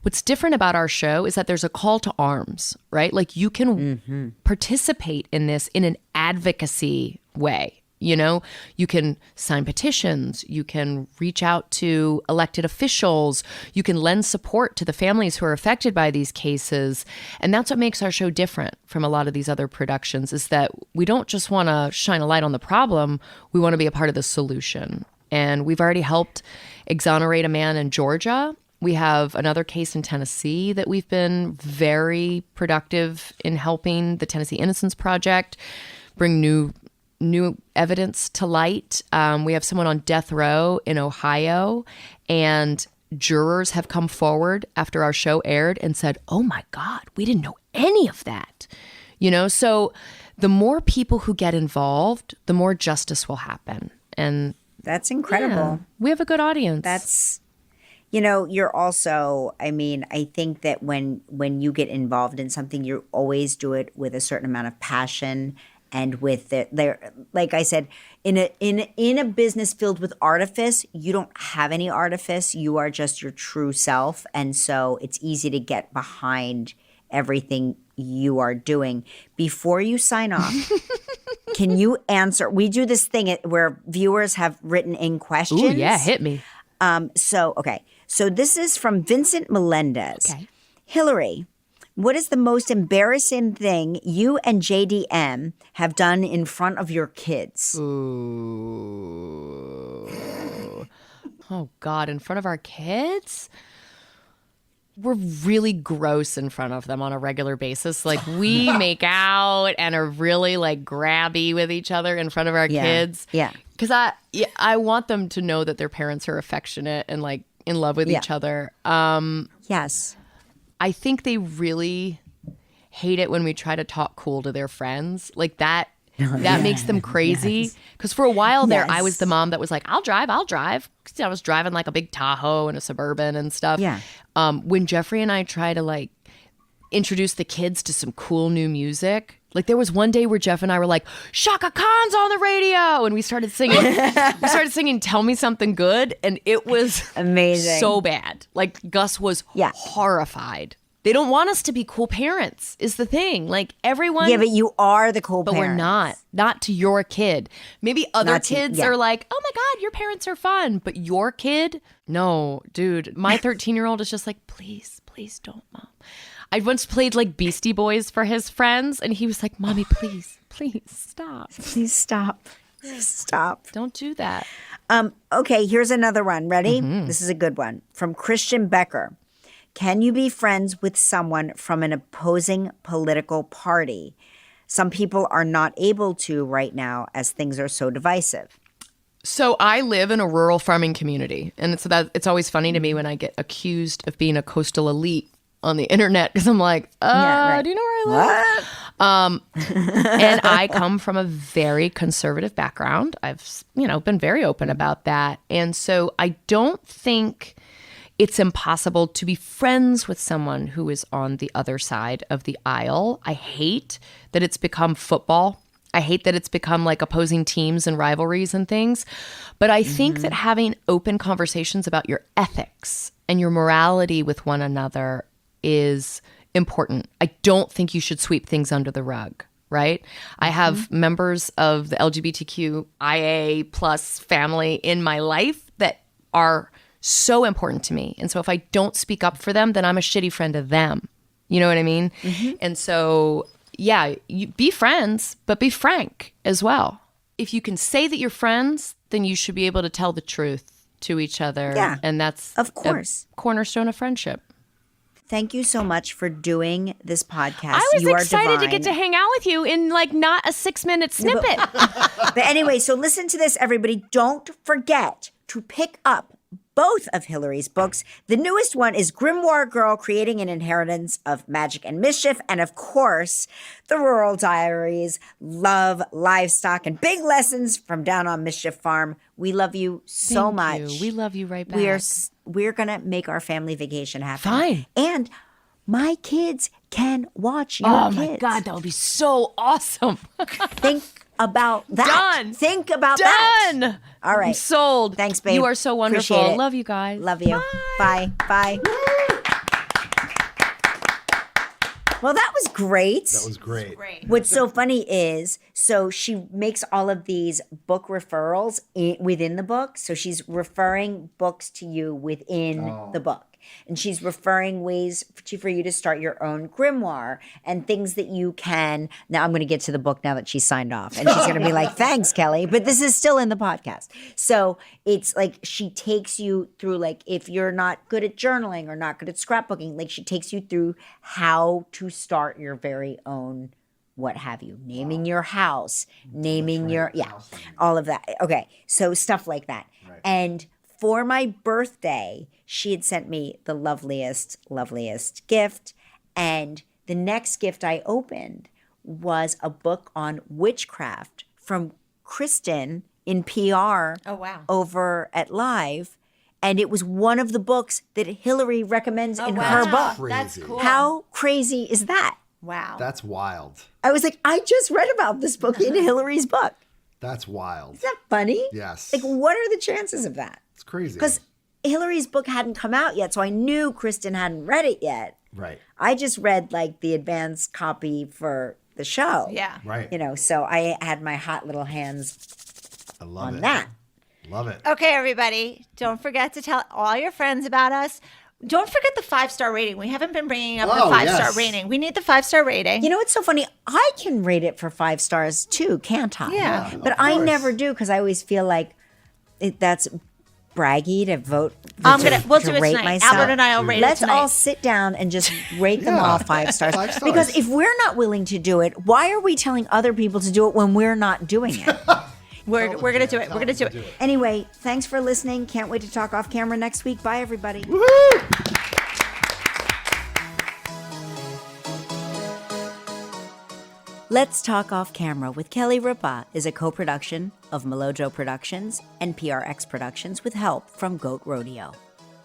A: what's different about our show is that there's a call to arms, right? Like you can participate in this in an advocacy way. You know, you can sign petitions, you can reach out to elected officials, you can lend support to the families who are affected by these cases. And that's what makes our show different from a lot of these other productions, is that we don't just want to shine a light on the problem, we want to be a part of the solution. And we've already helped exonerate a man in Georgia. We have another case in Tennessee that we've been very productive in helping, the Tennessee Innocence Project, bring new evidence to light. We have someone on death row in Ohio, and jurors have come forward after our show aired and said, "Oh my God, we didn't know any of that." You know, so the more people who get involved, the more justice will happen. And
B: that's incredible.
A: We have a good audience.
B: That's, you know, you're also, I mean, I think that when you get involved in something, you always do it with a certain amount of passion. And with like I said, in a business filled with artifice, you don't have any artifice. You are just your true self, and so it's easy to get behind everything you are doing. Before you sign off, can you answer? We do this thing where viewers have written in questions.
A: Ooh, yeah, hit me.
B: So this is from Vincent Melendez.
A: Okay,
B: Hilarie, what is the most embarrassing thing you and JDM have done in front of your kids?
A: Ooh. Oh, God, in front of our kids? We're really gross in front of them on a regular basis. Like, we make out and are really, like, grabby with each other in front of our kids.
B: Yeah.
A: Because I want them to know that their parents are affectionate and, like, in love with each other.
B: Yes.
A: I think they really hate it when we try to talk cool to their friends. Like that makes them crazy. Because for a while there, I was the mom that was like, I'll drive. I was driving like a big Tahoe and a Suburban and stuff.
B: Yeah.
A: When Jeffrey and I try to like introduce the kids to some cool new music, like there was one day where Jeff and I were like, Shaka Khan's on the radio. And we started singing Tell Me Something Good. And it was
B: amazing.
A: So bad. Like Gus was horrified. They don't want us to be cool parents is the thing. Like everyone.
B: Yeah, but you are the cool
A: but
B: parents.
A: But we're not. Not to your kid. Maybe other kids are like, oh my God, your parents are fun. But your kid? No, dude. My 13-year-old is just like, please don't, Mom. I once played like Beastie Boys for his friends, and he was like, Mommy, please stop.
B: Please stop. Stop.
A: Don't do that.
B: Okay, here's another one. Ready? This is a good one. From Christian Becker. Can you be friends with someone from an opposing political party? Some people are not able to right now as things are so divisive.
A: So I live in a rural farming community, and it's always funny to me when I get accused of being a coastal elite on the internet, because I'm like, do you know where I live? And I come from a very conservative background. I've, been very open about that. And so I don't think it's impossible to be friends with someone who is on the other side of the aisle. I hate that it's become football. I hate that it's become like opposing teams and rivalries and things. But I think that having open conversations about your ethics and your morality with one another is important. I don't think you should sweep things under the rug, right? I have members of the LGBTQIA plus family in my life that are so important to me. And so if I don't speak up for them, then I'm a shitty friend to them. You know what I mean? And so, yeah, you be friends, but be frank as well. If you can say that you're friends, then you should be able to tell the truth to each other.
B: Yeah,
A: and that's
B: of course
A: a cornerstone of friendship.
B: thank you so much for doing this podcast.
A: I was
B: You are
A: excited to get to
B: divine.
A: hang out with you in like not a 6-minute snippet.
B: But anyway, so listen to this, everybody. Don't forget to pick up both of Hilarie's books. The newest one is Grimoire Girl, Creating an Inheritance of Magic and Mischief. And of course, The Rural Diaries, Love, Livestock, and Big Lessons from Down on Mischief Farm. We love you so
A: Thank
B: much.
A: you. We love you right back.
B: We're going to make our family vacation happen.
A: Fine.
B: And my kids can watch your
A: Oh
B: kids.
A: my God, that would be so awesome.
B: Think about that.
A: Done.
B: Think about that.
A: Done.
B: All right.
A: I'm sold.
B: Thanks, babe.
A: You are so wonderful.
B: Appreciate it.
A: Love you guys.
B: Love you. Bye. Bye. Well, that was great.
D: That was great.
B: What's so funny is, so she makes all of these book referrals within the book. So she's referring books to you within the book. And she's referring ways for you to start your own grimoire and things that you can. Now I'm going to get to the book now that she's signed off. And she's going to be like, thanks, Kelly. But this is still in the podcast. So it's like she takes you through, like, if you're not good at journaling or not good at scrapbooking, like she takes you through how to start your very own what have you, naming your house, naming your, all of that. Okay. So stuff like that.
D: Right.
B: And for my birthday, she had sent me the loveliest gift. And the next gift I opened was a book on witchcraft from Kristen in PR over at Live. And it was one of the books that Hilarie recommends in her book.
D: Crazy.
C: That's cool.
B: How crazy is that?
C: Wow.
D: That's wild.
B: I was like, I just read about this book in Hilarie's book.
D: That's wild.
B: Isn't that funny?
D: Yes.
B: Like, what are the chances of that?
D: It's crazy.
B: Because Hilarie's book hadn't come out yet, so I knew Kristen hadn't read it yet.
D: Right.
B: I just read like the advanced copy for the show.
C: Yeah.
D: Right.
B: You know, so I had my hot little hands
D: I love
B: on
D: it.
B: that.
D: Love it.
C: Okay, everybody, don't forget to tell all your friends about us. Don't forget the 5-star rating. We haven't been bringing up the 5-star
D: yes.
C: rating. We need the 5-star rating.
B: You know what's so funny? I can rate it for 5 stars too, can't I?
C: Yeah.
B: But
D: of
B: I
D: course.
B: never do because I always feel like that's braggy to vote.
C: We'll
B: to
C: do it
B: rate
C: tonight.
B: myself.
C: Albert and I will rate
B: Let's
C: it tonight.
B: all sit down and just rate them
D: Yeah.
B: all 5 stars.
D: 5 stars.
B: Because if we're not willing to do it, why are we telling other people to do it when we're not doing it?
C: We're going to do it. We're going to do it.
B: Anyway, thanks for listening. Can't wait to talk off camera next week. Bye, everybody. Let's Talk Off Camera with Kelly Ripa is a co-production of Melojo Productions and PRX Productions with help from Goat Rodeo.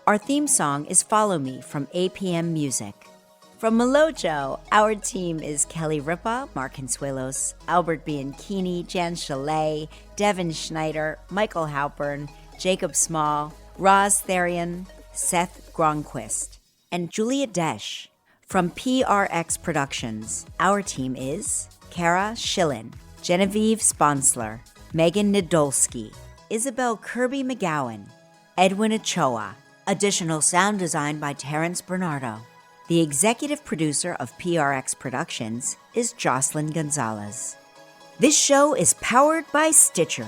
B: Our theme song is Follow Me from APM Music. From Melojo, our team is Kelly Ripa, Mark Consuelos, Albert Bianchini, Jan Chalet, Devin Schneider, Michael Halpern, Jacob Small, Roz Therian, Seth Gronquist, and Julia Desch. From PRX Productions, our team is Kara Schillen, Genevieve Sponsler, Megan Nadolski, Isabel Kirby McGowan, Edwin Ochoa. Additional sound design by Terrence Bernardo. The executive producer of PRX Productions is Jocelyn Gonzalez. This show is powered by Stitcher.